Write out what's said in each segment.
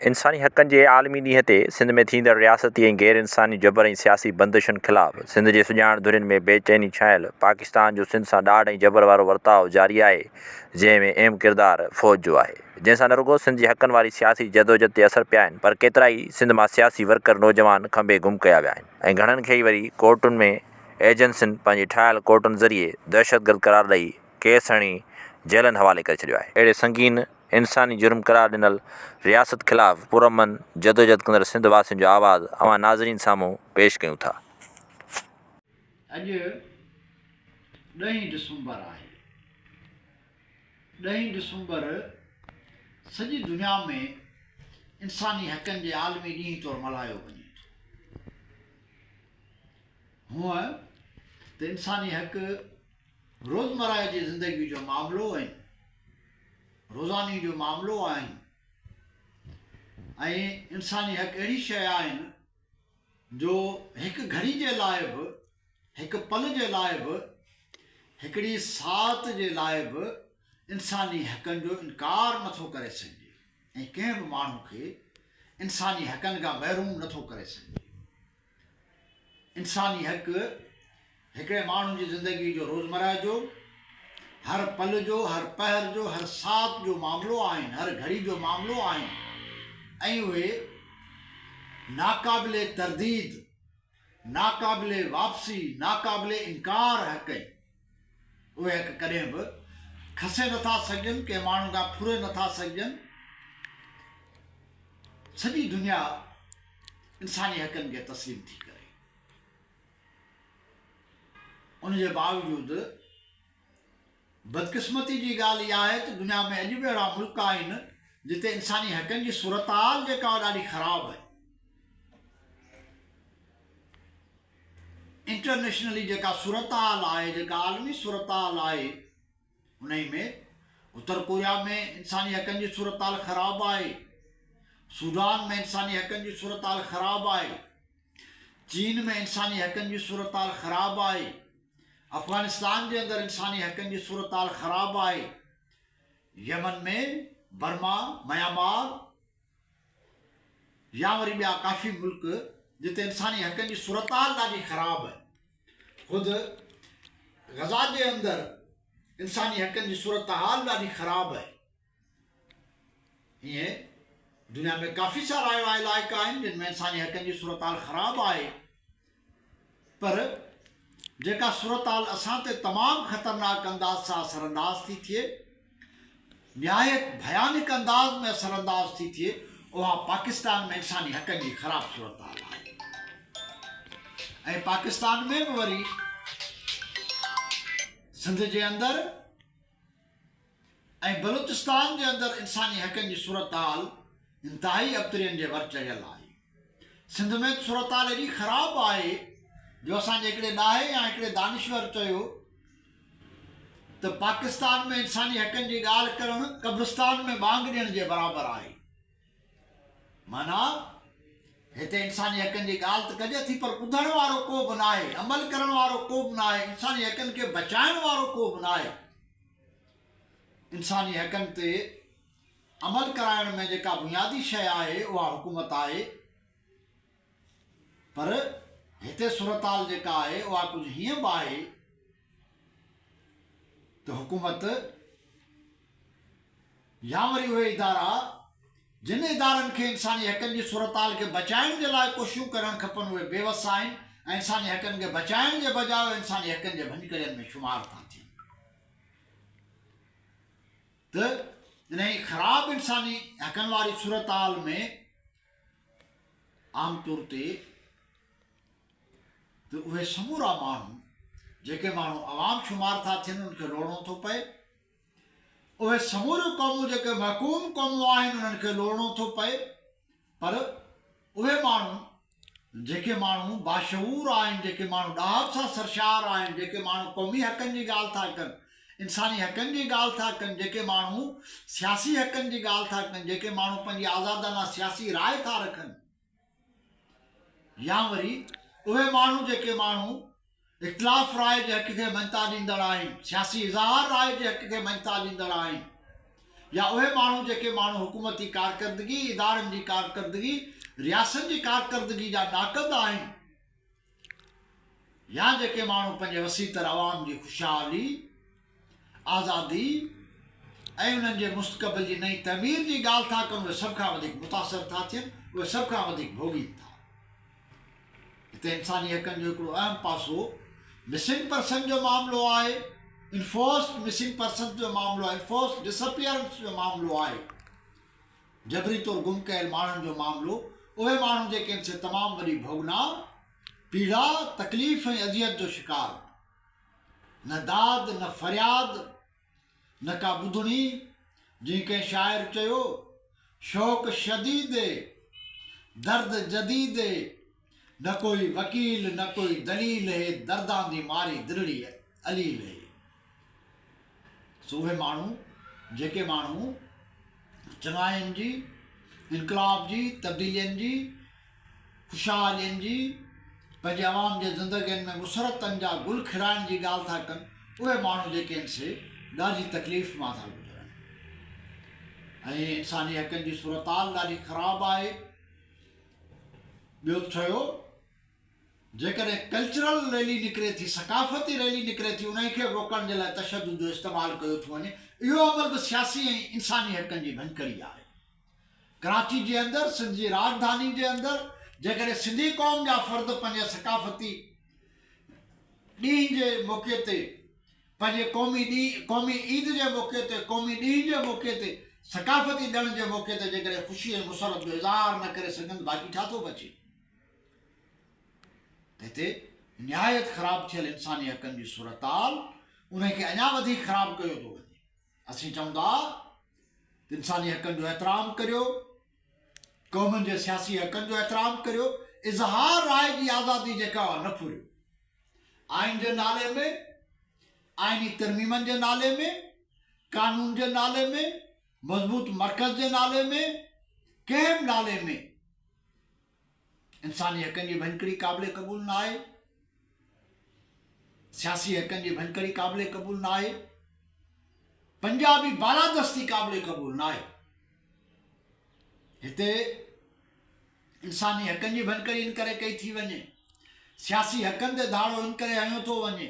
इंसानी हक़नि जे आलमी ॾींहं ते सिंध में थींदड़ रियासती ऐं गैर इंसानी जबर ऐं सियासी बंदिशुनि ख़िलाफ़ु सिंध जे सुञाण धुरियुनि में बेचैनी छायल पाकिस्तान जो सिंध सां ॾाढ ऐं जबर वारो वर्ताउ जारी आहे, जंहिं में अहम किरदारु फ़ौज जो आहे, जंहिंसां न रुॻो सिंध जे हक़नि वारी सियासी जदोजहद ते असरु पिया आहिनि, पर केतिरा ई सिंध मां सियासी वर्कर नौजवान खंभे गुम कया विया आहिनि ऐं घणनि खे ई वरी कोर्टुनि में एजेंसियुनि पंहिंजे ठाहियल कोर्टुनि ज़रिए दहशतगर्द करार ॾेई केस हणी जेलनि हवाले करे छॾियो आहे। अहिड़े संगीन इंसानी जुर्म करार ॾिनल रियासत ख़िलाफ़ु पुरअमन जदोजहद कंदड़ सिंध वासियुनि जो आवाज़ अवां नाज़रीन साम्हूं पेश कयूं था। अॼु 10 डिसंबर आहे। 10 डिसंबर सॼी दुनिया में इंसानी हक़नि जे आलमी ॾींहुं तौरु मल्हायो वञे थो। हूअं त इंसानी हक़ रोज़मर्रा जी ज़िंदगी जो मामिलो आहिनि, रोज़ानी जो मामिलो आहिनि ऐं इंसानी हक़ अहिड़ी शइ आहिनि जो हिकु घड़ी जे लाइ बि, हिकु पल जे लाइ बि, हिकिड़ी सात जे लाइ बि इंसानी हक़नि जो इनकार नथो करे सघिजे ऐं कंहिं बि माण्हू खे इंसानी हक़नि खां महरूम नथो करे सघिजे। इंसानी हक़ हिकिड़े माण्हू जी ज़िंदगी जो रोज़मर्रा जो, हर पल जो, हर पहर जो, हर सात जो मामिलो आहिनि, हर घड़ी जो मामिलो आहिनि ऐं उहे नाक़ाबिले तरदीद, नाक़ाबिले वापसी, नाक़ाबिले इनकार हक़ आहिनि। उहे हक़ कॾहिं बि खसे नथा सघजनि, कंहिं माण्हू खां फुरे नथा सघजनि। सॼी दुनिया इंसानी हक़नि खे तस्लीम थी करे, उनजे बावजूदि बदकिस्मती जी ॻाल्हि इहा आहे त दुनिया में अॼु बि अहिड़ा मुल्क आहिनि जिते इंसानी हक़नि जी सूरत-हाल जेका ॾाढी ख़राबु आहे। इंटरनेशनली जेका सूरत-हाल आहे, जेका आलमी सूरत-हाल आहे, उन में उत्तर कोरिया में इंसानी हक़नि जी सूरत-हाल ख़राबु आहे, सूडान में इंसानी हक़नि जी सूरत-हाल ख़राबु आहे, चीन में इंसानी हक़नि जी सूरत-हाल ख़राबु आहे, अफ़गानिस्तान जे अंदरि इंसानी हक़नि जी सूरत-हाल ख़राबु आहे, यमन में, बर्मा, म्यांमार या वरी ॿिया काफ़ी मुल्क जिते इंसानी हक़नि जी सूरत-हाल ॾाढी ख़राबु आहे। ख़ुदि गज़ा जे अंदरि इंसानी हक़नि जी सूरत-हाल ॾाढी ख़राबु आहे। हीअं दुनिया में काफ़ी सारा अहिड़ा इलाइक़ा आहिनि जिन में इंसानी हक़नि जी सूरत-हाल ख़राबु आहे, पर जेका सूरत-हाल असां ते तमामु ख़तरनाक अंदाज़ सां असरअंदाज़ थी थिए, निहायत भयानक अंदाज़ में असरअंदाज़ थी थिए, उहा पाकिस्तान में इंसानी हक़नि जी ख़राबु सूरत-हाल आहे। ऐं पाकिस्तान में बि वरी सिंध जे अंदरि ऐं बलूचिस्तान जे अंदरि इंसानी हक़नि जी सूरत-हाल इंतिहाई अबतरीन जे वर चढ़ियल आहे। सिंध में सूरत-हाल एॾी ख़राबु आहे जो असांजे हिकिड़े ॾाहे या हिकिड़े दानिश्वर चयो त पाकिस्तान में इंसानी हक़नि जी ॻाल्हि करणु कब्रिस्तान में बांग ॾियण जे बराबरि आहे। माना हिते इंसानी हक़नि जी ॻाल्हि त कजे थी, पर ॿुधण वारो को बि न आहे, अमल करण वारो को बि न आहे, इंसानी हक़नि खे बचाइण वारो को बि न आहे। इंसानी हक़नि ते अमल कराइण में जेका बुनियादी शइ आहे उहा हुकूमत आहे, पर हिते सूरत-हाल जेका आहे उहा कुझु हीअं बि आहे त हुकूमत या वरी उहे इदारा जिन इदारनि खे इंसानी हक़नि जी सूरत-हाल खे बचाइण जे लाइ कोशिशूं करणु खपनि, उहे बेवस आहिनि ऐं इंसानी हक़नि खे बचाइण जे बजाय इंसानी हक़नि जे भञकड़ियुनि में शुमार था थियनि। त इन ख़राबु इंसानी हक़नि वारी सूरत-हाल में आमतौर ते त उहे समूरा माण्हू जेके माण्हू अवाम शुमार था थियनि उनखे लोड़णो थो पए, उहे समूरियूं क़ौमूं जेके महकूम क़ौमूं आहिनि उन्हनि खे लोड़णो थो पए, पर उहे माण्हू जेके माण्हू बाशऊर आहिनि, जेके माण्हू ॾाहब सां सरशार आहिनि, जेके माण्हू क़ौमी हक़नि जी ॻाल्हि था कनि, इंसानी हक़नि जी ॻाल्हि था कनि, जेके माण्हू सियासी हक़नि जी ॻाल्हि था कनि, जेके माण्हू पंहिंजी आज़ादाना सियासी राय था रखनि, या वरी उहे माण्हू जेके माण्हू इख़्तिलाफ़ राय जे हक़ खे मञता ॾींदड़ आहिनि, सियासी इज़हार राय जे हक़ खे मञता ॾींदड़ आहिनि, या उहे माण्हू जेके माण्हू हुकूमती कारकर्दगी, इदारनि जी कारकर्दगी, रियासत जी कारकर्दगी जा नाक़द आहिनि, या जेके माण्हू पंहिंजे वसीतर अवाम जी ख़ुशहाली, आज़ादी ऐं उन्हनि जे मुस्तक़बिल जी नई तमीर जी ॻाल्हि था कनि, उहे सभ खां वधीक मुतासिर था थियनि, उहे सभ खां वधीक भोॻीनि था। हिते इंसानी हक़नि जो हिकिड़ो अहम पासो मिसिंग पर्सन जो मामिलो आहे, इन्फोर्स्ड मिसिंग पर्सन जो मामिलो आहे, इन्फोर्स्ड डिसअपियरेंस जो मामिलो आहे, जबरी तौरु गुम कयल माण्हुनि जो मामिलो। उहे माण्हू जेके आहिनि से तमामु वॾी भोगना, पीड़ा, तकलीफ़ ऐं अज़ियत जो शिकार, न दाद न फ़रियाद न का ॿुधणी। जीअं कंहिं शाइर चयो, शौक़ शदीद दर्द जदीद, न कोई वकील न कोई दलील है, दर्दां दी मारी दिलड़ी अलील है। सो उहे माण्हू जेके माण्हू चङाइनि जी, इनकलाब जी, तब्दीलियुनि जी, ख़ुशहालियुनि जी, पंहिंजे अवाम जे ज़िंदगियुनि में मुसरतनि जा गुल खिराइण जी ॻाल्हि था कनि, उहे माण्हू जेके आहिनि से ॾाढी तकलीफ़ मां था गुज़रनि। ऐं इंसानी हक़नि जी सूरताल ॾाढी ख़राबु आहे। ॿियो चयो, जेकॾहिं कल्चरल रैली निकिरे थी, सकाफ़ती रैली निकिरे थी, उन खे रोकण जे लाइ तशदुद जो इस्तेमालु कयो थो वञे, इहो अमल बि सियासी ऐं इंसानी हक़नि जी भंकड़ी आहे। कराची जे अंदरि, सिंध जी राजधानी जे अंदरि, जेकॾहिं सिंधी क़ौम जा फ़र्द पंहिंजे सकाफ़ती ॾींहं जे मौक़े ते, पंहिंजे क़ौमी ईद जे मौक़े ते, क़ौमी ॾींहं जे मौक़े ते, सकाफ़ती ॾिण जे मौक़े ते जेकॾहिं ख़ुशी ऐं मुसरत जो इज़हार न करे सघनि, बाक़ी छा थो बचे। हिते निहायत ख़राबु थियल इंसानी हक़नि जी सूरताल उनखे अञा वधीक ख़राबु कयो थो वञे। असीं चवंदा त इंसानी हक़नि जो एतिराम करियो, क़ौमुनि जे सियासी हक़नि जो एतिराम करियो, इज़हार राय जी आज़ादी जेका आहे न फुरियो। आइन जे नाले में, आइनी तरमीमनि जे नाले में, कानून जे नाले में, मज़बूत मर्कज़ जे नाले में, कंहिं बि नाले में इंसानी हक़नि जी भंकड़ी क़ाबिले क़बूल न आहे, सियासी हक़नि जी भंकड़ी क़ाबिले क़बूल न आहे, पंजाबी बालादस्ती क़ाबिले क़बूल न आहे। हिते इंसानी हक़नि जी भंकड़ी इन करे कई थी वञे, सियासी हक़नि ते धाड़ो इन करे हयो थो वञे,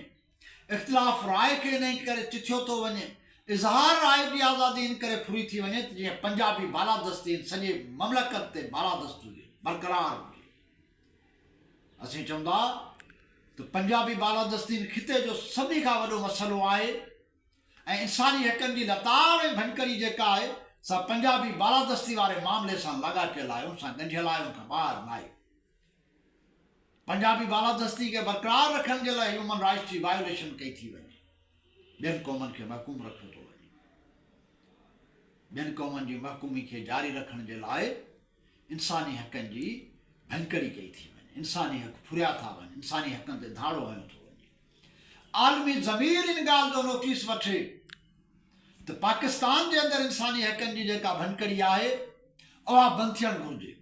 इख़्तिलाफ़ राय खे इन करे चिथियो थो वञे, इज़हार राय जी आज़ादी इन करे फुरी थी वञे त जीअं पंजाबी बालादस्ती सॼे ममलकत ते बालादस्त हुजे, बरक़रार हुजे। असीं चवंदा त पंजाबी बालादस्ती खिते जो सभिनी खां वॾो मसइलो आहे, ऐं इंसानी हक़नि जी लताड़ ऐं भंकड़ी जेका आहे सा पंजाबी बालादस्ती वारे मामले सां लाॻापियल आहे, उन सां ॻंढियल आहे, उन खां ॿाहिरि न आहे। पंजाबी बालादस्ती खे बरक़रार रखण जे लाइ ह्यूमन राइट्स जी वायोलेशन कई थी वञे, ॿियनि क़ौमुनि खे महकूम रखियो थो वञे, ॿियनि क़ौमुनि जी महकूमी खे जारी रखण जे लाइ इंसानी हक़नि जी भंकड़ी कई थी वञे, इंसानी हक़ फुरिया था वञनि, इंसानी हक़नि ते धाड़ो हयो थो वञे। आलमी ज़मीर इन ॻाल्हि जो नोटिस वठे त पाकिस्तान जे अंदरि इंसानी हक़नि जी जेका भंकड़ी आहे उहा बंदि थियणु घुरिजे।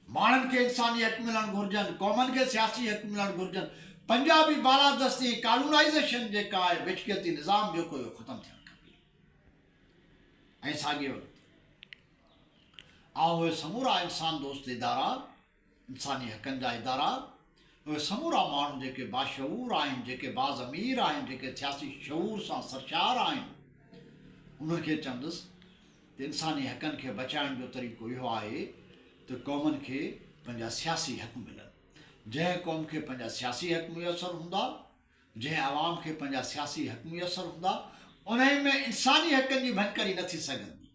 माण्हुनि खे इंसानी हक़ मिलणु घुरिजनि, क़ौमुनि खे सियासी हक़ मिलणु घुरिजनि। पंजाबी बालादस्ती कानूनाइज़ेशन जेका आहे, बिचकियती निज़ाम जेको इहो ख़तमु थियणु खपे। ऐं साॻिए वक़्तु उहे समूरा इंसान दोस्त इदारा, इंसानी हक़नि जा इदारा, उहे समूरा माण्हू जेके बाशऊर आहिनि, जेके बाज़मीर आहिनि, जेके सियासी शऊर सां सरशार आहिनि, उन्हनि खे चवंदुसि त इंसानी हक़नि खे बचाइण जो तरीक़ो इहो आहे त क़ौमुनि खे पंहिंजा सियासी हक़ मिलनि। जंहिं क़ौम खे पंहिंजा सियासी हक़ मुयसरु हूंदा, जंहिं आवाम खे पंहिंजा सियासी हक़ मुयसरु हूंदा, उन में इंसानी हक़नि जी भंकड़ी न थी सघंदी,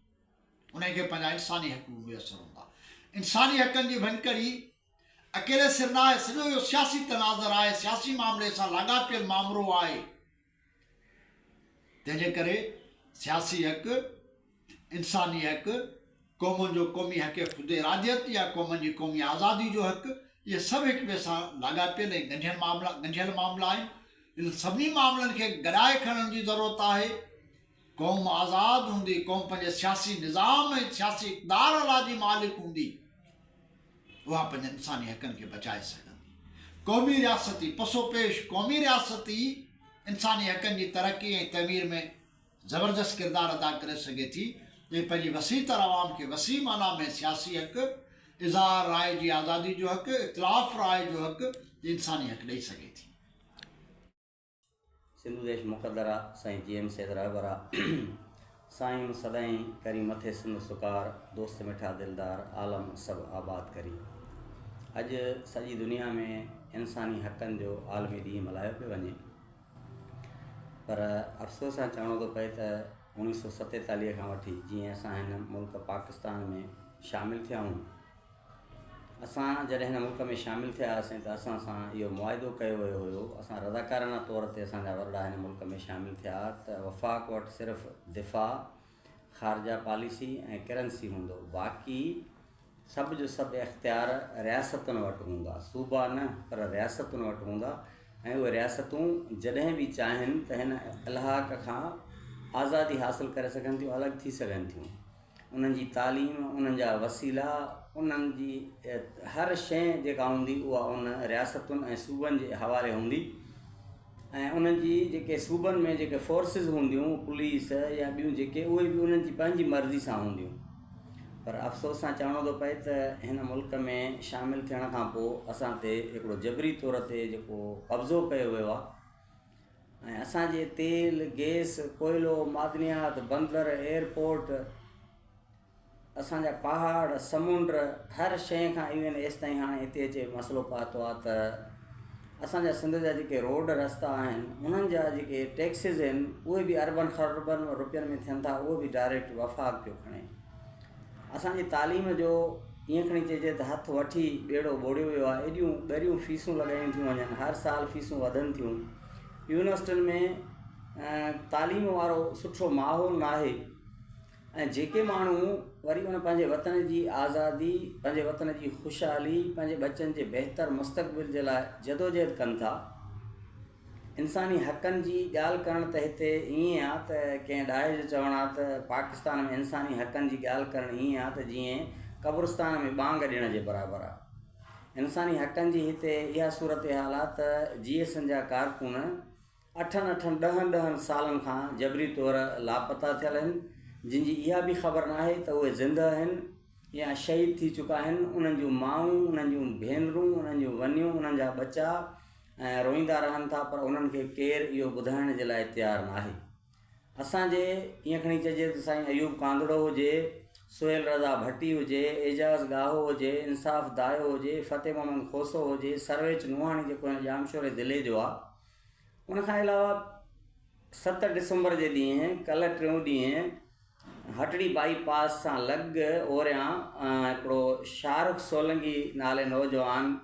उनखे पंहिंजा इंसानी हक़ मुयसरु हूंदा। इंसानी हक़नि जी भंकड़ी अकेले सिर न आहे, सॼो इहो सियासी तनाज़ुर आहे, सियासी मामले सां लाॻापियल मामिलो आहे। तंहिंजे करे सियासी हक़, इंसानी हक़, क़ौमुनि जो क़ौमी हक़ ख़ुदि इरादियत या क़ौमुनि जी क़ौमी आज़ादी जो हक़, इहे सभु हिक ॿिए सां लाॻापियल ऐं ॻंढियल मामला आहिनि। इन सभिनी मामलनि खे गॾाए खणण जी ज़रूरत आहे। क़ौम आज़ादु हूंदी, क़ौम पंहिंजे सियासी निज़ाम ऐं सियासी इक़्तिदार अला जी मालिक हूंदी, उहा पंहिंजे इंसानी हक़नि खे बचाए सघंदी। क़ौमी रियासती पसोपेश क़ौमी रियासती इंसानी हक़नि जी तरक़ी ऐं तमीर में ज़बरदस्त किरदारु अदा करे सघे थी, ऐं पंहिंजी वसी तर आवाम खे वसी माना में सियासी हक़, इज़हार राय जी आज़ादी जो हक़, इख़्तिलाफ़ राय जो हक़, इंसानी हक़ ॾेई सघे थी। सिंधु देश मुक़दर आहे साईं GM सैद रहबर आहे। साईं सदाईं करी मथे सिंध सुकार, दोस्त मिठा दिलदार, आलम सभु आबाद करी। अॼु सॼी दुनिया में इंसानी हक़नि जो आलमी ॾींहुं मल्हायो पियो वञे, पर अफ़सोस सां चवणो थो पए त 1947 खां वठी जीअं असां हिन मुल्क पाकिस्तान में शामिलु थिया आहियूं, असां जॾहिं हिन मुल्क में शामिलु थिया हुआसीं त असां सां इहो मुआइदो कयो वियो हुयो, असां रज़ाकाराना तौर ते असांजा वॾा हिन मुल्क में शामिलु थिया त वफ़ाक़ वटि सिर्फ़ु दिफ़ा, ख़ारजा पॉलिसी ऐं करंसी हूंदो, बाक़ी सभु जो सभु इख़्तियार रियासतुनि वटि हूंदा, सूबा न पर रियासतुनि वटि हूंदा। ऐं उहे रियासतूं जॾहिं बि चाहिनि त हिन इलाक़ खां आज़ादी हासिलु करे सघनि थियूं, अलॻि थी सघनि थियूं। उन्हनि जी तालीम, उन्हनि जा वसीला, उन्हनि जी हर शइ जेका हूंदी उहा उन रियासतुनि ऐं सूबनि जे हवाले हूंदी। ऐं उन्हनि जी जेके सूबनि में जेके फोर्सिस हूंदियूं, पुलिस या ॿियूं जेके, उहे बि उन्हनि जी पंहिंजी मर्ज़ी सां हूंदियूं। पर अफ़सोस सां चवणो थो पए त हिन मुल्क में शामिलु थियण खां पोइ असां ते हिकिड़ो जबरी तौर ते जेको कब्ज़ो कयो वियो आहे ऐं असांजे तेल, गैस, कोयलो, मादनियात, बंदर, एयरपोर्ट, असांजा पहाड़, समुंड, हर शइ खां इवन एसि ताईं हाणे हिते अचे मसइलो पातो आहे त असांजा सिंध जा जेके रोड रस्ता आहिनि, उन्हनि जा जेके टैक्सिस आहिनि, उहे बि अरबनि ख़रबनि रुपयनि में थियनि था, उहे बि डायरेक्ट वफ़ाक़ पियो खणे। असांजी तालीम जो ईअं खणी चइजे त हथु वठी ॿेड़ो ॿोड़ियो वियो आहे। एॾियूं ॻरियूं फीसूं लॻायूं थियूं वञनि, हर साल फीसूं वधनि थियूं। यूनिवर्सिटियुनि में तालीम वारो सुठो माहौल न आहे ऐं जेके माण्हू वरी उन पंहिंजे वतन जी आज़ादी, पंहिंजे वतन जी ख़ुशहाली, पंहिंजे बचनि जे बहितर मुस्तक़बिल जे लाइ जदोजहद कनि था। इंसानी हक़नि जी ॻाल्हि करणु त हिते ईअं आहे त कंहिं ॾाहे जो चवणु आहे त पाकिस्तान में इंसानी हक़नि जी ॻाल्हि करणु ईअं आहे त जीअं क़ब्रिस्तान में बांग ॾियण जे बराबरि आहे। इंसानी हक़नि जी हिते इहा सूरत हाल आहे त GSN जा कारकुन 8-8, 10-10 सालनि खां जबरी तौर लापता थियल आहिनि, जिन जी इहा बि ख़बर न आहे त उहे ज़िंदा आहिनि या शहीद थी चुका आहिनि। उन्हनि जूं माऊं, उन्हनि जूं भेनरूं, उन्हनि जूं वनियूं, उन्हनि जा बचा ऐं रोईंदा रहनि था, पर उन्हनि खे केरु इहो ॿुधाइण जे लाइ तयारु न आहे। असांजे ईअं खणी चइजे त साईं अयूब कांदड़ो हुजे, सुहेल रज़ा भट्टी हुजे, एजाज़ गाहो हुजे, इंसाफ़ दायो हुजे, फ़तेह मोहम्मद खोसो हुजे, सर्वेच नुहाणी जेको हिन जामशोरे ज़िले जो आहे। उनखां अलावा 7 डिसंबर जे ॾींहुं, कल्ह 3 ॾींहुं, हटड़ी बाईपास सां लॻ ओरियां हिकिड़ो शाहरुख सोलंकी नाले नौजवान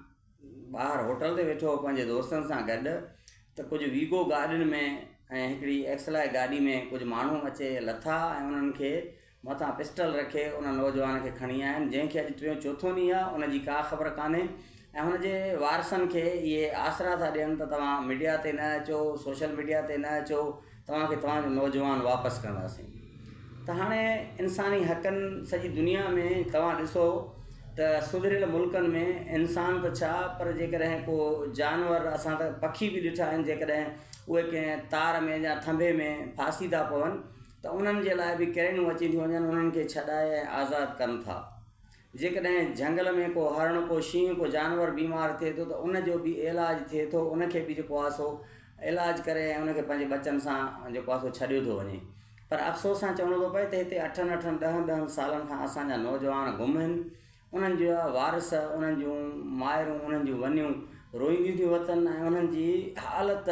ॿाहिरि होटल ते वेठो पंहिंजे दोस्तनि सां गॾु, त कुझु वीगो गाॾियुनि में ऐं हिकिड़ी एक्सलाए गाॾी में कुझु माण्हू अचे लथा ऐं उन्हनि खे मथां पिस्टल रखे उन नौजवान खे खणी आया आहिनि, जंहिंखे अॼु 4 ॾींहुं आहे, उनजी का ख़बर कान्हे। ऐं हुनजे वारसनि खे इहे आसरा था ॾियनि त तव्हां मीडिया ते न अचो, सोशल मीडिया ते न अचो, तव्हांखे तव्हांजो नौजवान वापसि कंदासीं। त हाणे इंसानी हक़नि सॼी दुनिया में तव्हां ॾिसो त सुधरियल मुल्कनि में इंसान त छा, पर जेकॾहिं को जानवर, असां त पखी बि ॾिठा आहिनि, जेकॾहिं उहे कंहिं तार में या थंभे में फासी था पवनि त उन्हनि जे लाइ बि कहिड़ियूं अची थियूं वञनि, उन्हनि खे छॾाए ऐं आज़ादु कनि था। जेकॾहिं झंगल में को हरण, को शींहुं, को जानवर बीमार थिए थो त उनजो बि इलाजु थिए थो, उनखे बि जेको आहे सो इलाजु करे ऐं उनखे पंहिंजे बचनि सां जेको आहे सो छॾियो थो वञे। पर अफ़सोस सां चवणो थो पए त हिते 8-8, 10-10 सालनि खां असांजा नौजवान गुम आहिनि। उन्हनि जा वारस, उन्हनि जूं माइरूं, उन्हनि जूं वनियूं रोईंदियूं थियूं वतन ऐं उन्हनि जी हालत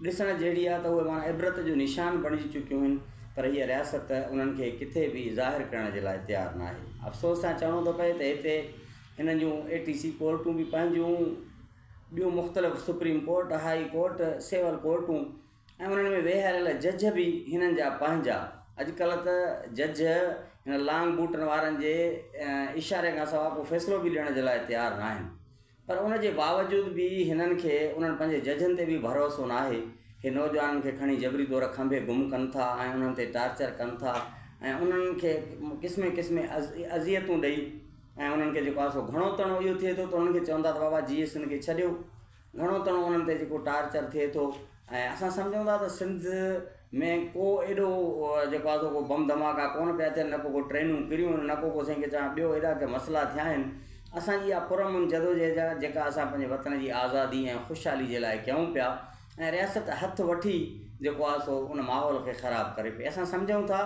ॾिसण जहिड़ी आहे त उहे माना इबरत जो निशान बणिजी चुकियूं आहिनि, पर हीअ रियासत उन्हनि खे किथे बि ज़ाहिर करण जे लाइ तयारु न आहे। अफ़सोस सां चवणो थो पए त हिते हिननि जूं ATC कोर्टूं बि पंहिंजूं, ॿियूं मुख़्तलिफ़ supreme court, high court, civil कोर्टूं ऐं उन्हनि में वेहारियल जज बि हिननि जा पंहिंजा। अॼुकल्ह त जज हिन लांग बूटनि वारनि जे इशारे खां सवाइ को फ़ैसिलो बि ॾियण जे लाइ तयारु न आहिनि, पर उन जे बावजूदि बि हिननि खे, उन्हनि पंहिंजे जजनि ते बि भरोसो न आहे। हे नौजवाननि खे खणी जबरी तौर खंभे गुम कनि था ऐं उन्हनि ते टार्चर कनि था ऐं उन्हनि खे क़िस्म क़िस्म अज़ियतूं ॾेई ऐं उन्हनि खे जेको आहे सो घणो तणो इहो थिए थो त उन्हनि खे चवंदा त बाबा GSN खे छॾियो, घणो तणो उन्हनि ते जेको टार्चर थिए थो। ऐं असां सम्झूं था त सिंध में को एॾो जेको आहे को बम धमाका कोन पिया थियनि, न को ट्रेनूं किरियूं, न को साईं खे चवां ॿियो एॾा के मसइला थिया आहिनि। असांजी इहा पुरअमन जदोजहद जेका असां पंहिंजे वतन जी आज़ादी ऐं ख़ुशहाली जे लाइ कयूं पिया, ऐं रियासत हथु वठी जेको आहे सो उन माहौल खे ख़राबु करे पई। असां सम्झूं था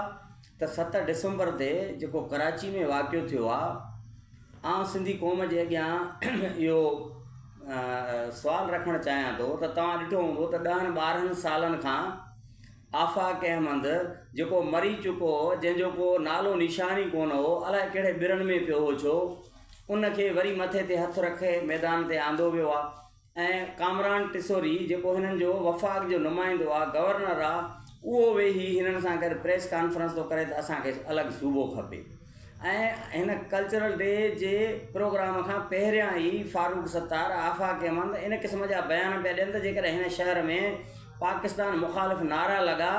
त 7 डिसंबर ते जेको कराची में वाक़ियो थियो आहे, आउं सिंधी क़ौम जे अॻियां इहो सुवालु रखणु चाहियां थो त तव्हां ॾिठो हूंदो त 10-12 सालनि खां आफ़ाक़ अहमद जेको मरी चुको हो, जंहिंजो को नालो निशानी कोन हो, अलाए कहिड़े ॿिरनि में पियो हो छो, उनखे वरी मथे ते हथु रखे मैदान ते आंदो वियो आहे। ऐं कामरान टिसोरी जेको हिननि जो वफ़ाक़ जो नुमाइंदो आहे, गवर्नर आहे, उहो वेही हिननि सां गॾु प्रेस कॉन्फ्रेंस थो करे त असांखे अलॻि सूबो खपे। ऐं हिन कल्चरल डे जे प्रोग्राम खां पहिरियां ई फारूक सत्तार, आफ़ाक़ अहमद इन क़िस्म जा बयान पिया ॾियनि त जेकॾहिं हिन शहर में पाकिस्तान मुखालिफ़ नारा लॻा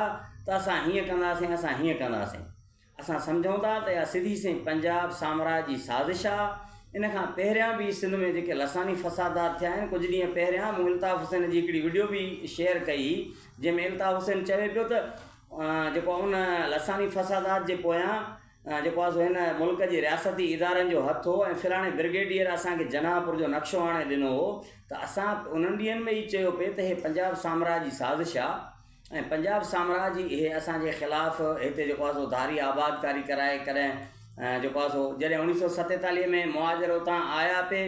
त असां हीअं कंदासीं, असां हीअं कंदासीं। असां सम्झूं था त इहा सिधी सी पंजाब साम्राज्य जी साज़िश आहे। इन खां पहिरियां बि सिंध में जेके लसानी फ़सादात थिया आहिनि, कुझु ॾींहं पहिरियां मूं इल्ताफ़ हुसैन जी हिकिड़ी वीडियो बि शेयर कई, जंहिंमें इल्ताफ़ हुसैन चवे पियो त जेको उन लसानी फ़सादात जे पोयां जेको आहे सो हिन मुल्क जे रियासती इदारनि जो हथु हो। ऐं फिराणे ब्रिगेडियर असांखे जनाहपुर जो नक्शो आणे ॾिनो हो त असां उन्हनि ॾींहंनि में ई चयो पिए त हे पंजाब साम्राज्य जी साज़िश आहे, ऐं पंजाब साम्राज्य इहे असांजे ख़िलाफ़ु हिते जेको आहे सो धारी आबादकारी कराए कॾहिं जेको आहे सो जॾहिं 1947 में मुहाजिर उतां आया पे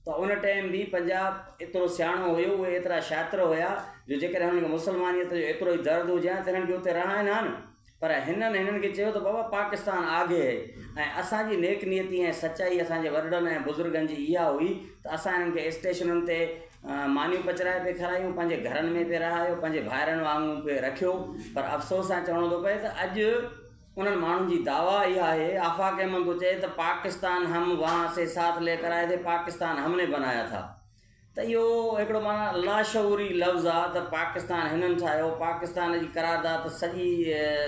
त उन टाइम बि पंजाब एतिरो सियाणो हुयो, उहे एतिरा शातिर हुया जो जेकॾहिं हुनखे मुसलमानियत जो एतिरो ई दर्द हुजे त हिननि खे उते रहनि हा न। पर हिननि खे चयो त बाबा पाकिस्तान आगे है, ऐं असांजी नेक नियती ऐं सचाई असांजे वॾनि ऐं बुज़ुर्गनि जी इहा हुई त असां हिननि खे स्टेशनुनि ते मानियूं पचराए पे खारायूं, पंहिंजे घरनि में पे रहायो, पंहिंजे भाइरनि वांगुरु पे रखियो। पर अफ़सोस सां चवणो थो पए त अॼु उन्हनि माण्हुनि जी दावा इहा आहे, आफ़ाक़ अहमद थो चए त पाकिस्तान हम वहाँ से साथ लेकर आए थे, पाकिस्तान हमने बनाया था। त इहो हिकिड़ो माना लाशऊरी लफ़्ज़ आहे त पाकिस्तान हिननि ठाहियो। पाकिस्तान जी करारदाद सॼी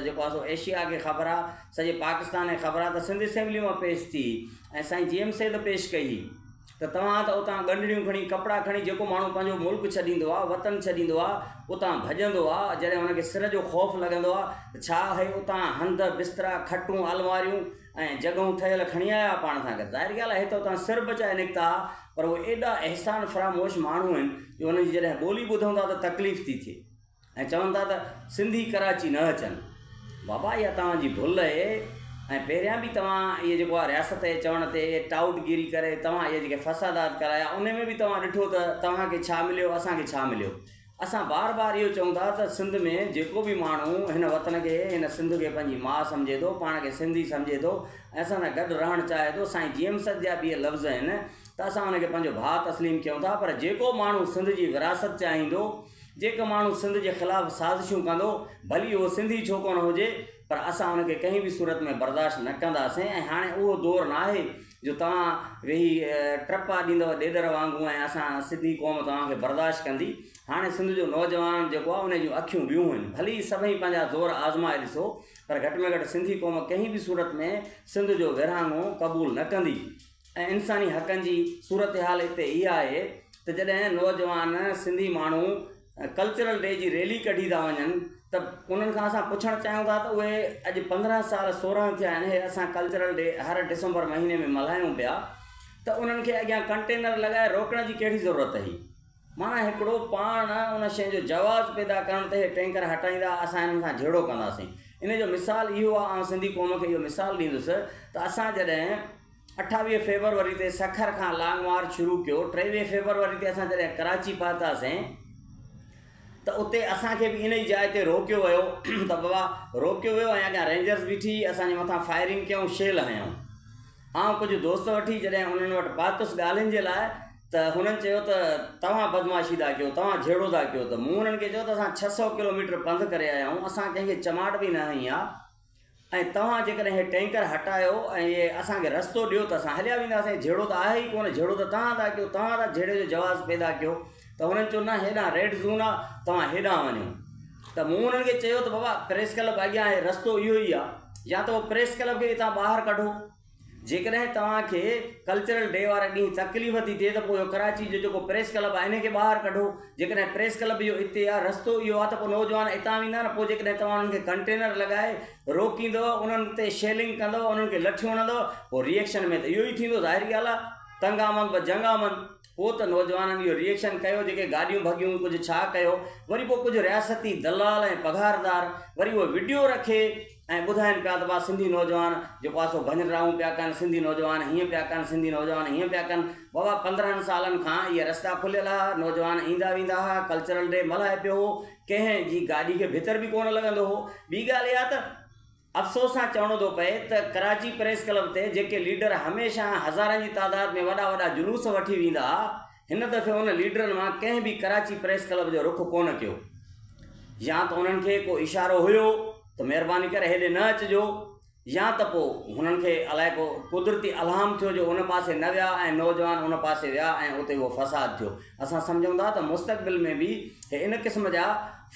जेको आहे सो एशिया खे ख़बर आहे, सॼे पाकिस्तान खे ख़बर आहे त सिंध असेंबली मां पेश थी ऐं साईं GM सैद पेश कई त तव्हां त उतां ॻंढड़ियूं खणी, कपिड़ा खणी, जेको माण्हू पंहिंजो मुल्क छॾींदो आहे, वतन छॾींदो आहे, उतां भॼंदो आहे, जॾहिं हुनखे सिर जो ख़ौफ़ लॻंदो आहे त छा आहे उतां हंध बिस्तरा खटूं अलमारियूं ऐं जॻहूं ठहियल खणी आया पाण सां गॾु। ज़ाहिर ॻाल्हि आहे त उतां सिर बचाए निकिता, पर उहे एॾा अहसान फ़रामोश माण्हू आहिनि जो हुननि जी जॾहिं ॿोली ॿुधूं था त तकलीफ़ थी थिए ऐं चवनि था त सिंधी कराची न अचनि। बाबा इहा तव्हांजी भुल आहे। ऐं पहिरियां बि तव्हां इहे जेको आहे रियासत जे चवण ते टाउटगिरी करे तव्हां इहे जेके फ़सादात कराया, उन में बि तव्हां ॾिठो त तव्हांखे छा मिलियो, असांखे छा मिलियो। असां बार बार इहो चऊं था त सिंध में जेको बि माण्हू हिन वतन खे, हिन सिंध खे पंहिंजी माउ सम्झे थो, पाण खे सिंधी सम्झे थो ऐं असां सां गॾु रहणु चाहे थो, साईं GM सैद जा बि इहे लफ़्ज़ आहिनि त असां हुनखे पंहिंजो भाउ तस्लीम कयूं था। पर जेको माण्हू सिंध जी विरासत चाहींदो, जेको माण्हू सिंध जे ख़िलाफ़ु साज़िशूं कंदो, भली उहो सिंधी छो कोन हुजे, पर असां हुनखे कंहिं बि सूरत में बर्दाश्त न कंदासीं। ऐं हाणे उहो दौरु न आहे जो तव्हां वेही ट्रपा ॾींदव ॾेॾर वांगुरु ऐं असां सिंधी क़ौम तव्हांखे बर्दाश्त कंदी। हाणे सिंध जो नौजवान जेको आहे उन जूं अखियूं ॿियूं आहिनि। भली सभई पंहिंजा ज़ोर आज़माए ॾिसो, पर घटि में घटि सिंधी क़ौम कंहिं बि सूरत में सिंध जो विरहाङो क़बूल न कंदी। ऐं इंसानी हक़नि जी सूरत हाल हिते इहा आहे त जॾहिं नौजवान सिंधी माण्हू कल्चरल डे जी रैली कढी था वञनि त उन्हनि खां असां पुछणु चाहियूं था त उहे अॼु 15 साल 16 थिया आहिनि, हे असां कल्चरल डे हर डिसंबर महीने में मल्हायूं पिया, त उन्हनि खे अॻियां कंटेनर लॻाए रोकण जी कहिड़ी ज़रूरत हुई। माना हिकिड़ो पाण उन शइ जो जवाज़ पैदा करण ते टैंकर हटाईंदा, असां हिननि सां झेड़ो कंदासीं। इन जो मिसाल इहो आहे, ऐं सिंधी क़ौम खे इहो मिसाल ॾींदुसि त असां जॾहिं 28 फेबरवरी ते सखर खां लॉन्ग मार्च शुरू कयो, 23 फेबरवरी ते असां जॾहिं कराची पहुतासीं त उते असांखे बि इन ई जाइ ते रोकियो वियो त बाबा रोकियो वियो ऐं अॻियां रेंजर्स बीठी, असांजे मथां फायरिंग कयूं, शेल हयूं। ऐं कुझु दोस्त वठी जॾहिं उन्हनि वटि पहुतुसि ॻाल्हियुनि जे लाइ त हुननि चयो त तव्हां बदमाशी था कयो, तव्हां झेड़ो था कयो। त मूं हुननि खे चयो त असां 600 किलोमीटर पंधु करे आया आहियूं, असां कंहिंखे चमाट बि न हई आहे, ऐं तव्हां जेकॾहिं हे टैंकर हटायो ऐं इहे असांखे रस्तो ॾियो त असां हलिया वेंदासीं। झेड़ो त आहे ई कोन, झेड़ो त तव्हां था कयो, तव्हां था झेड़े जो जवाज़ पैदा कयो। त हुननि चयो न, हेॾां रेड ज़ोन आहे, तव्हां हेॾां वञो। त मूं हुननि खे चयो त बाबा प्रेस क्लब अॻियां आहे, रस्तो इहो ई आहे, या त उहो प्रेस क्लब खे हितां ॿाहिरि कढो, जेकॾहिं तव्हांखे कल्चरल डे वारे ॾींहुं तकलीफ़ थी थिए त पोइ कराची जो जेको प्रेस क्लब आहे इन खे ॿाहिरि कढो। जेकॾहिं प्रेस क्लब जो हिते आहे, रस्तो इहो आहे त पोइ नौजवान हितां वेंदा न, पोइ जेकॾहिं तव्हां उन्हनि खे कंटेनर लॻाए रोकींदव, उन्हनि ते शेलिंग कंदव, उन्हनि खे लठियूं हणंदव, पोइ रिएक्शन में त इहो ई थींदो। ज़ाहिरी ॻाल्हि आहे, तंग आमद ब जंग आमद। पोइ त नौजवाननि इहो रिएक्शन कयो, जेके गाॾियूं भॻियूं, कुझु छा कयो, वरी पोइ कुझु रियासती दलाल ऐं पघारदार वरी उहो वीडियो रखे ऐं ॿुधाइनि पिया त सिंधी नौजवान जेको आहे सो भञराऊं पिया कनि, सिंधी नौजवान हीअं पिया कनि, सिंधी नौजवान हीअं पिया कनि। बाबा 15 सालनि खां इहे रस्ता खुलियल आहे, नौजवान ईंदा वेंदा हुआ, कल्चरल डे मल्हाए पियो हो, कंहिंजी गाॾी खे भितर बि कोन लॻंदो हो। ॿी ॻाल्हि इहा त अफ़सोस सां चवणो थो पए त कराची प्रेस क्लब ते जेके लीडर हमेशह हज़ारनि जी तादाद में वॾा वॾा जुलूस वठी वेंदा, हिन दफ़े उन लीडरनि मां कंहिं बि कराची प्रेस क्लब जो रुख कोन कयो। या त उन्हनि खे को इशारो हुयो त महिरबानी करे हेॾे न अचिजो, या त पोइ हुननि खे अलाए को कुदरती अलाम थियो जो उन पासे न विया ऐं नौजवान उन पासे विया ऐं उते उहो फ़साद थियो। असां सम्झूं था त मुस्तक़बिल में बि इन क़िस्म जा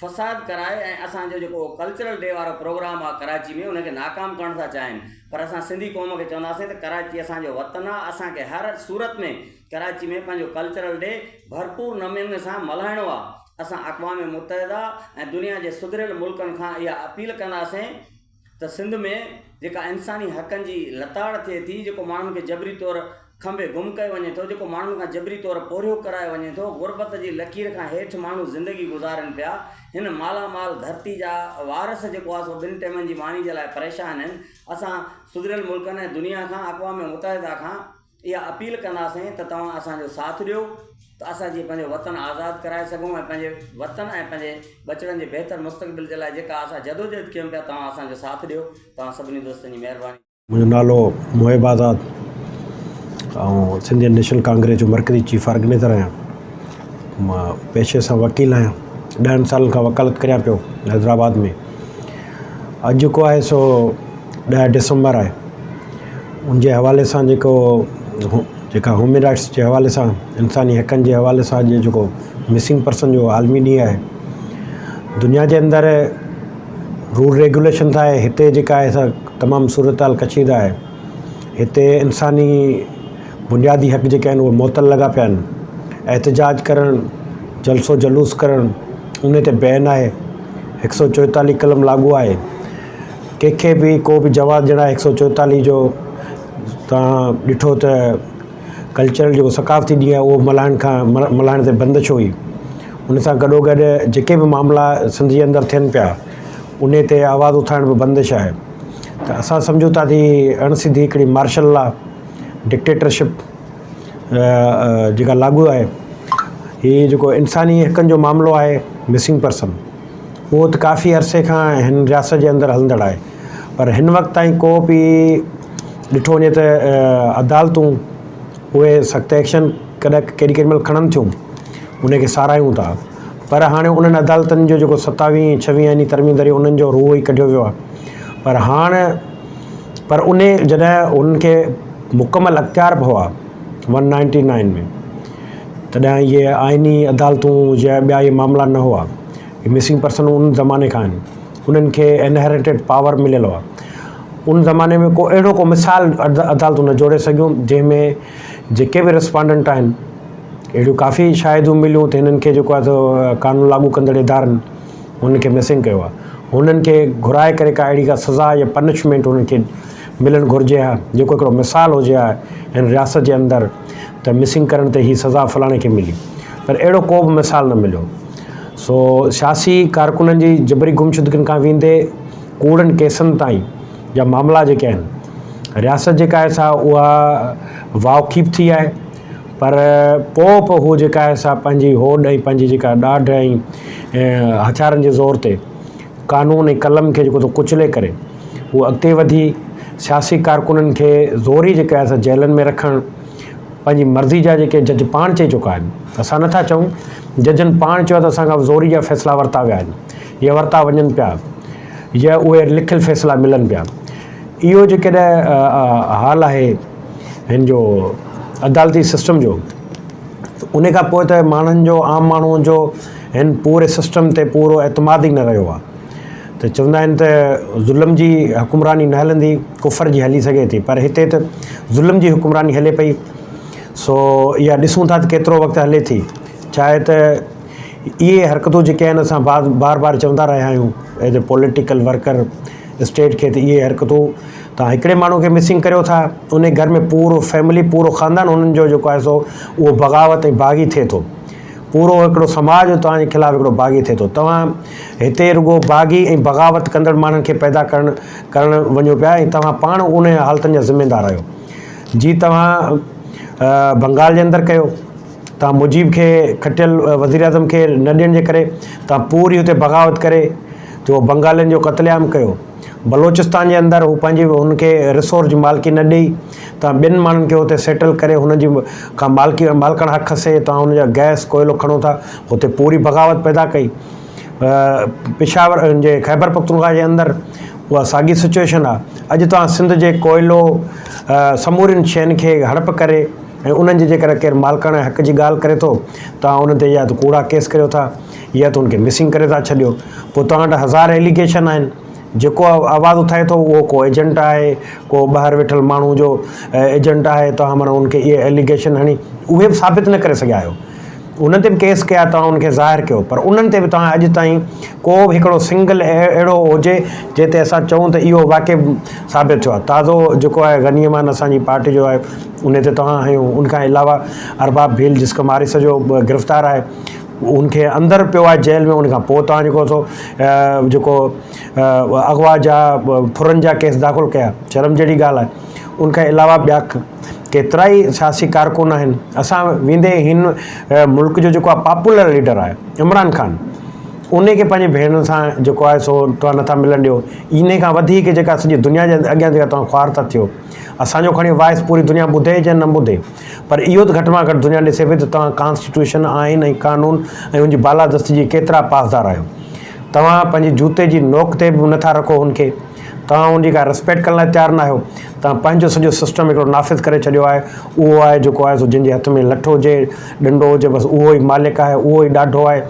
फ़साद कराए ऐं असांजो जेको कल्चरल डे वारो प्रोग्राम आहे कराची में उनखे नाकाम करणु था चाहिनि। पर असां सिंधी क़ौम खे चवंदासीं त कराची असांजो वतन आहे, असांखे हर सूरत में कराची में पंहिंजो कल्चरल डे भरपूर नमूने सां मल्हाइणो आहे। असां अक़वाम मुतहिदा ऐं दुनिया जे सुधरियल मुल्कनि खां इहा अपील कंदासीं त सिंध में जेका इंसानी हक़नि जी लताड़ थिए थी, जेको माण्हुनि खे जबरी तौरु खंभे गुम कयो वञे थो, जेको माण्हुनि खां जबरी तौरु पोरियो करायो वञे थो, गुरबत जी लकीर खां हेठि माण्हू ज़िंदगी गुज़ारनि पिया, हिन मालामाल धरती जा वारस जेको आहे सो 2 टाइमनि जी मानी जे लाइ परेशान आहिनि। असां सुधरियल मुल्कनि ऐं दुनिया खां अक़वाम मुतहिदा खां इहा अपील कंदासीं त तव्हां असांजो साथ ॾियो त असां जीअं पंहिंजो वतन आज़ादु कराए सघूं ऐं पंहिंजे वतन ऐं पंहिंजे बचड़नि जे बहितर मुस्तक़बिल जे लाइ जेका असां जदोजहद कयूं पिया, तव्हां असांजो साथ ॾियो। तव्हां सभिनी दोस्तनि जी महिरबानी। मुंहिंजो नालो मोहिब आज़ाद ऐं सिंधियन नेशनल कांग्रेस जो मरकज़ी चीफ ऑर्गेनाइज़र आहियां। मां पेशे सां वकील आहियां, 10 सालनि खां वकालत करियां पियो हैदराबाद में। अॼु जेको आहे सो 10 डिसंबर आहे, उनजे हवाले सां जेका ह्यूमन राइट्स जे हवाले सां, इंसानी हक़नि जे हवाले सां जेको मिसिंग पर्सन जो आलमी ॾींहुं आहे। दुनिया जे अंदरि रूल रेगुलेशन था आहे, हिते जेका आहे सा तमामु सूरत हाल कशीदा आहे। हिते इंसानी बुनियादी हक़ जेके आहिनि उहे मुअतल लॻा पिया आहिनि। एहतजाज करणु, जलसो जलूस करणु, उन ते बैन आहे। 144 कलम लागू आहे। कंहिंखे बि को बि जवाब ॾियणु आहे 144 जो। तव्हां ॾिठो त कल्चरल जेको सकाफ़ती ॾींहुं आहे उहो मल्हाइण ते बंदिश हुई। उन सां गॾोगॾु जेके बि मामला सिंध जे अंदरि थियनि पिया उन ते आवाज़ उथाइण बि बंदिश आहे। त असां सम्झूं था थी अणसिधी हिकिड़ी मार्शल लॉ डिक्टेटरशिप जेका लागू आहे, हीअ जेको इंसानी हक़नि जो मामिलो आहे, मिसिंग पर्सन, उहो त काफ़ी अरसे खां हिन रियासत जे अंदरि हलंदड़ आहे। पर हिन वक़्त ताईं को बि ॾिठो वञे त अदालतूं उहे सख़्तु एक्शन केॾी महिल खणनि थियूं, उनखे सारायूं था। पर हाणे उन्हनि अदालतनि जो जेको 27 26 तरमीम दरी उन्हनि जो रूह ई कढियो वियो आहे। पर हाणे उन जॾहिं उन्हनि खे मुकमल अख़्तियार बि हुआ 199 में, तॾहिं इहे आइनी अदालतूं या ॿिया इहे मामला न हुआ। मिसिंग पर्सन उन ज़माने खां आहिनि, उन्हनि खे इनहेरिटेड पावर मिलियल हुआ। उन ज़माने में को अहिड़ो को मिसाल अदालतूं न जोड़े सघियूं जंहिंमें जेके बि रिस्पोंडेंट आहिनि, अहिड़ियूं काफ़ी शाहिदियूं मिलियूं त हिननि खे जेको आहे सो कानून लागू कंदड़ इदारनि हुननि खे मिसिंग कयो आहे। हुननि खे घुराए करे का अहिड़ी का सज़ा या पनिशमेंट हुननि खे मिलणु घुरिजे हा, जेको हिकिड़ो मिसाल हुजे हा हिन रियासत जे अंदरि त मिसिंग करण ते हीअ सज़ा फलाणे खे मिली। पर अहिड़ो को बि मिसाल न मिलियो। सो सियासी कारकुननि जी जबरी गुमशुदगियुनि खां वेंदे कूड़नि केसनि ताईं जा मामला जेके आहिनि, रियासत जेका आहे सा उहा वाक़िफ़ थी आहे। पर पोइ हू जेका आहे सा पंहिंजी होड़ ऐं पंहिंजी जेका ॾाढ ऐं हथियारनि जे ज़ोर ते कानून ऐं कलम खे जेको कुचले करे उहो अॻिते वधी सियासी कारकुननि खे ज़ोरी जेका आहे सा जेलनि में रखणु, पंहिंजी मर्ज़ी जा जेके जज पाण चई चुका आहिनि, असां नथा चऊं, जजनि पाण चयो त असांखां ज़ोरी जा फ़ैसिला वरिता विया आहिनि या वरिता वञनि पिया या उहे लिखियलु फ़ैसिला मिलनि पिया। इहो जेकॾहिं हाल आहे हिन जो अदालती सिस्टम जो, उन खां पोइ त माण्हुनि जो, आम माण्हुनि जो हिन पूरे सिस्टम ते पूरो एतमाद ई न रहियो आहे। त त चवंदा आहिनि त ज़ुल्म जी हुकुमरानी न हलंदी, कुफर जी हली सघे थी, पर हिते त ज़ुल्म जी हुकुमरानी हले पई। सो इहा ॾिसूं था त केतिरो वक़्तु हले थी। छा आहे त इहे हरकतूं जेके आहिनि असां बार बार चवंदा रहिया आहियूं as a political worker state खे, त इहे हरकतूं तव्हां हिकिड़े माण्हू खे मिसिंग करियो था, उन घर में पूरो फैमिली, पूरो ख़ानदान उन्हनि जो जेको आहे सो उहो बग़ावत ऐं बाग़ी थिए थो। पूरो हिकिड़ो समाज तव्हांजे ख़िलाफ़ु हिकिड़ो बाग़ी थिए थो। तव्हां हिते रुगो बाग़ी ऐं बग़ावत कंदड़ माण्हुनि खे पैदा करणु वञो पिया ऐं तव्हां पाण उन हालतुनि जा ज़िम्मेदार आहियो। जी तव्हां बंगाल जे अंदरि कयो, तव्हां मुजीब खे खटियल वज़ीर आज़म खे न ॾियण जे करे तव्हां पूरी हुते बग़ावत करे जो बंगालियुनि जो क़त्लेआम कयो। बलोचिस्तान जे अंदरि हू पंहिंजी हुनखे रिसोर्स जी मालिकी न ॾेई तव्हां ॿियनि माण्हुनि खे हुते सेटल करे हुनजी खां मालिकण हक़ खसे तव्हां हुनजा गैस कोयलो खणो था, हुते पूरी बग़ावत पैदा कई। पेशावर जे ख़ैबर पख्तूनख्वा जे अंदरि उहा साॻी सिचुएशन आहे। अॼु तव्हां सिंध जे कोयलो समूरियुनि शयुनि खे हड़प करे ऐं उन्हनि जे जेकर केरु मालिकण हक़ जी ॻाल्हि करे थो, तव्हां उन ते या त कूड़ा केस करियो था या त उनखे मिसिंग करे था छॾियो। पोइ तव्हां वटि हज़ार एलिगेशन आहिनि। जेको आवाज़ उथाए थो उहो को एजेंट आहे, को ॿाहिरि वेठल माण्हू जो एजेंट आहे, तव्हां माना उनखे इहे एलिगेशन हणी उहे बि साबित न करे सघिया आहियो। उन्हनि ते बि केस कया, तव्हां उनखे ज़ाहिर कयो, पर उन्हनि ते बि तव्हां अॼु ताईं को बि हिकिड़ो सिंगल अहिड़ो हुजे जंहिं ते असां चऊं त इहो वाक़ई साबित थियो आहे। ताज़ो जेको आहे गनीमान असांजी पार्टी जो आहे उन ते तव्हां आहियूं। उनखां अलावा अरबाब भील जिस्क मारिस जो गिरफ़्तार आहे, उनखे अंदरि पियो आहे जेल में। उनखां पोइ तव्हां जेको सो जेको अगवा जा फुरनि जा केस दाख़िल कया, शर्म जहिड़ी ॻाल्हि आहे। उनखां अलावा ॿिया केतिरा ई सियासी कारकुन आहिनि। असां वेंदे हिन मुल्क जो जेको आहे पॉपुलर लीडर आहे इमरान ख़ान, उनखे पंहिंजे भेण सां जेको आहे सो तव्हां नथा मिलणु ॾियो। इन खां वधीक जेका सॼी दुनिया जे अॻियां जेका तव्हां ख़्वार था थियो, असांजो खणी वॉइस पूरी दुनिया ॿुधे या न ॿुधे, पर इहो त घटि में घटि दुनिया ॾिसे पई त तव्हां कॉन्स्टिट्यूशन, आइन ऐं कानून ऐं उनजी बालादस्ती जी केतिरा पासदार आहियो। तव्हां पंहिंजी जूते जी नोक ते बि नथा रखो हुनखे, तव्हां उनजी का रिस्पेक्ट करण लाइ तयारु न आहियो। तव्हां पंहिंजो सॼो सिस्टम हिकिड़ो नाफ़िज़ करे छॾियो आहे। उहो आहे जेको आहे सो जंहिंजे हथ में लठो हुजे, डंडो हुजे, बसि उहो ई मालिक आहे, उहो ई ॾाढो आहे।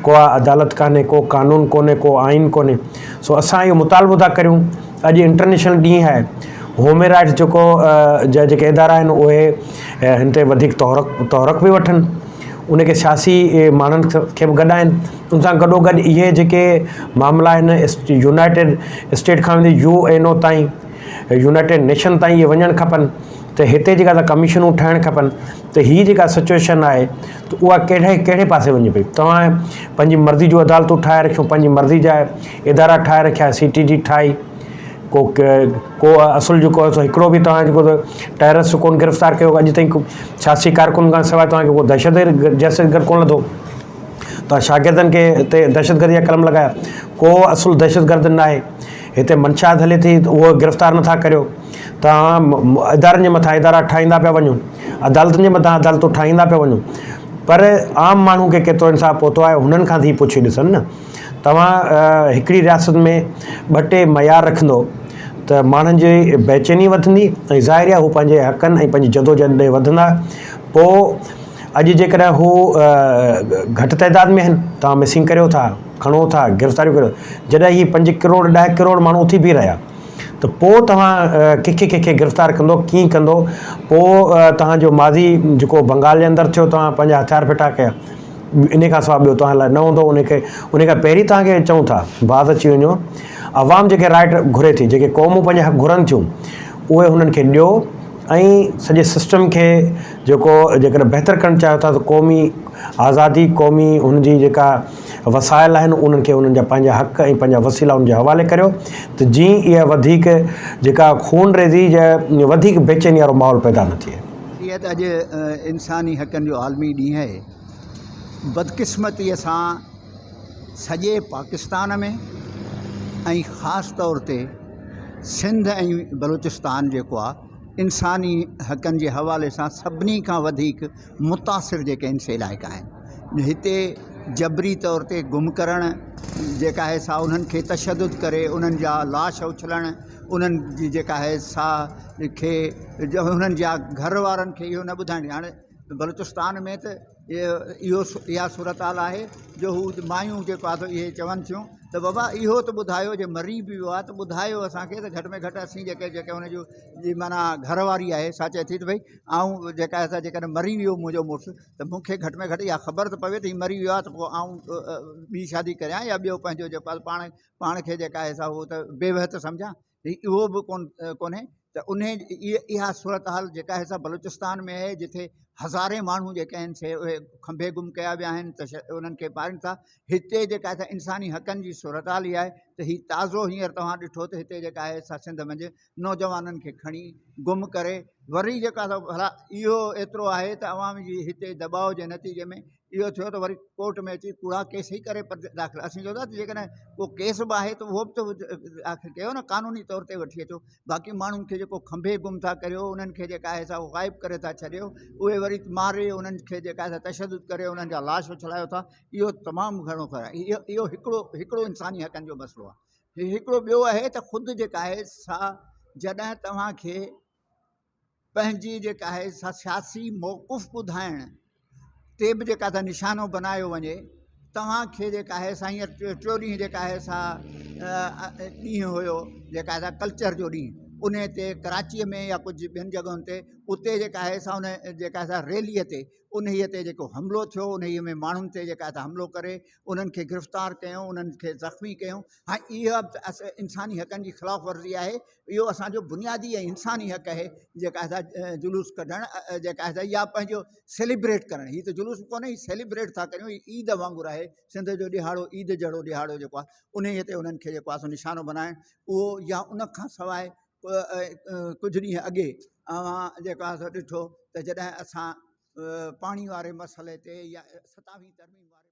को अदालत कान्हे, को कानून कोन्हे, को आइन कोन्हे। सो असां इहो मुतालबो था करियूं। अॼु इंटरनेशनल ॾींहुं आहे, ह्यूमन राइट्स जेको जेके इदारा आहिनि उहे हिन ते वधीक तहरक बि वठनि, उनखे सियासी माण्हुनि खे बि गॾाइनि। उन सां गॾोगॾु इहे जेके मामला आहिनि यूनाइटेड स्टेट खां वेंदी UNO ताईं, यूनाइटेड नेशन ताईं इहे वञणु खपनि। त हिते जेका त कमीशनूं ठहणु खपनि। त हीअ जेका सिचुएशन आहे त उहा कहिड़े पासे वञे पई। तव्हां पंहिंजी मर्ज़ी जूं अदालतूं ठाहे रखियूं, पंहिंजी मर्ज़ी जा इदारा ठाहे रखिया, CTG ठाही, को असुल जेको आहे सो हिकिड़ो बि तव्हां जेको टेररिस्ट कोन गिरफ़्तार कयो अॼु ताईं। सियासी कारकुन खां सवाइ तव्हांखे को दहशतगर्द कोन लधो। तव्हां शागिर्दनि खे हिते दहशतगर्दी जा कलम लॻाया, को असुल दहशतगर्द न आहे। हिते मंशात हले थी त उहो गिरफ़्तार नथा करियो। तव्हां इदारनि जे मथां इदारा ठाहींदा पिया वञो, अदालतुनि जे मथां अदालतूं ठाहींदा पिया वञो, पर आम माण्हू खे केतिरो इंसाफ़ पहुतो आहे हुननि खां थी पुछी ॾिसनि न। तव्हां हिकिड़ी रियासत में 2 मयार रखंदो त माण्हुनि जी बेचैनी वधंदी ऐं ज़ाहिर आहे हू पंहिंजे हक़नि ऐं पंहिंजी जदोजहद ॾे वधंदा। पोइ अॼु जेकॾहिं हू घटि तइदाद में आहिनि, तव्हां मिसिंग करियो था, खणो था, गिरफ़्तारियूं करियो। जॾहिं ही 5 करोड़ 10 करोड़ माण्हू उथी बीह रहिया, त पोइ तव्हां कंहिंखे गिरफ़्तार कंदो, कीअं कंदो। पोइ तव्हांजो माज़ी जेको बंगाल जे अंदरि थियो, तव्हां पंहिंजा हथियार फिटा कया, इन खां सवाइ ॿियो तव्हां लाइ न हूंदो। उन खां पहिरीं तव्हांखे चऊं था बाज़ अची वञो। अवाम जेके राइट घुरे थी, जेके क़ौमूं पंहिंजे हक़ घुरनि थियूं, उहे हुननि खे ॾियो ऐं सॼे सिस्टम खे जेकर बहितर करणु चाहियो था त क़ौमी आज़ादी, क़ौमी हुनजी जेका वसाइल आहिनि उन्हनि खे उन्हनि जा पंहिंजा हक़ ऐं पंहिंजा वसीला उन जे हवाले करियो। त जीअं इहा वधीक जेका खून रेज़ी जा वधीक बेचैनी वारो माहौल पैदा न थिए। इहा त अॼु इंसानी हक़नि जो आलमी ॾींहुं आहे। बदकिस्मतीअ सां सॼे पाकिस्तान में ऐं ख़ासि तौर ते सिंध ऐं बलूचिस्तान जेको आहे इंसानी हक़नि जे हवाले सां सभिनी खां वधीक मुतासिर जेके आहिनि से इलाइक़ा आहिनि। हिते जबरी तौर ते गुम करणु जेका आहे सा उन्हनि खे तशदुद करे उन्हनि जा लाश उछलणु, उन्हनि जी जेका आहे सा खे उन्हनि जा घर वारनि खे इहो न ॿुधाइणु। हाणे बलूचिस्तान में त इहा सूरत हाल आहे जो हू मायूं जेको आहे इहे चवनि थियूं त बाबा इहो त ॿुधायो जे मरी बि वियो आहे त ॿुधायो असांखे त घटि में घटि असीं जेके हुनजो जी माना घरवारी आहे सा चए थी त भई ऐं जेका असां जेकॾहिं मरी वियो मुंहिंजो मुड़ुसु त मूंखे घटि में घटि इहा ख़बर त पवे त हीउ मरी वियो आहे त पोइ ॿी शादी करियां या ॿियो पंहिंजो जेको आहे पाण खे जेका आहे सा उहो त बेवहत सम्झां उहो बि कोन्हे त इहा सूरत हाल जेका आहे सा बलूचिस्तान में आहे जिथे हज़ारे माण्हू जेके आहिनि से उहे खंभे गुम कया विया आहिनि त उन्हनि खे मारिनि था। हिते जेका आहे इंसानी हक़नि जी सूरत हाल इहा आहे त हीउ ताज़ो हींअर तव्हां ॾिठो त हिते जेका आहे सा सिंध मंझि नौजवाननि खे खणी गुम करे वरी जेका भला इहो एतिरो आहे त अवाम जी हिते दबाव जे नतीजे में इहो थियो त वरी कोर्ट में अची कूड़ा केस ई करे दाख़िल असीं चवंदा त जेकॾहिं को केस बि आहे त उहो बि त आख़िर कयो न कानूनी तौर ते वठी अचो। बाक़ी माण्हुनि खे जेको खंभे गुम था करियो उन्हनि खे जेका आहे सा गाइब करे था छॾियो उहे वरी मारे उन्हनि खे जेका आहे तशदुद करे उन्हनि जा लाश उछलायो था इहो तमामु घणो ख़राबु इहो हिकिड़ो इंसानी हक़नि जो मसइलो आहे। हिकिड़ो ॿियो आहे त ख़ुदि जेका आहे सा जॾहिं तव्हांखे पंहिंजी जेका आहे सा सियासी मौक़ुफ़ ॿुधाइण ते बि जेका त निशानो बनायो वञे तव्हांखे जेका आहे सा हींअर टियों ॾींहुं जेका आहे सा ॾींहुं हुयो जेका आहे सा कल्चर जो ॾींहुं उन ते कराचीअ में या कुझु ॿियनि जॻहियुनि ते उते जेका आहे सा उन जेका आहे सा रैलीअ ते उन्हीअ ते जेको हमिलो थियो उन्हीअ में माण्हुनि ते जेका आहे हमिलो करे उन्हनि खे गिरफ़्तार कयूं उन्हनि खे ज़ख़्मी कयूं। हाणे इहा इंसानी हक़नि जी ख़िलाफ़ वर्ज़ी आहे इहो असांजो बुनियादी ऐं इंसानी हक़ आहे जेका आहे जुलूस कढणु जेका आहे या पंहिंजो सेलिब्रेट करणु हीअ त जुलूस कोन्हे हीअ सेलिब्रेट था करियूं हीअ ईद वांगुरु आहे सिंध जो ॾिहाड़ो ईद जहिड़ो ॾिहाड़ो जेको आहे उन्हीअ ते उन्हनि खे जेको आहे निशानो बनाइणु उहो या उन खां सवाइ कुझु ॾींहं अॻे जेको आहे ॾिठो त जॾहिं असां पाणी वारे मसइले ते या 27वीं तरमीम वारे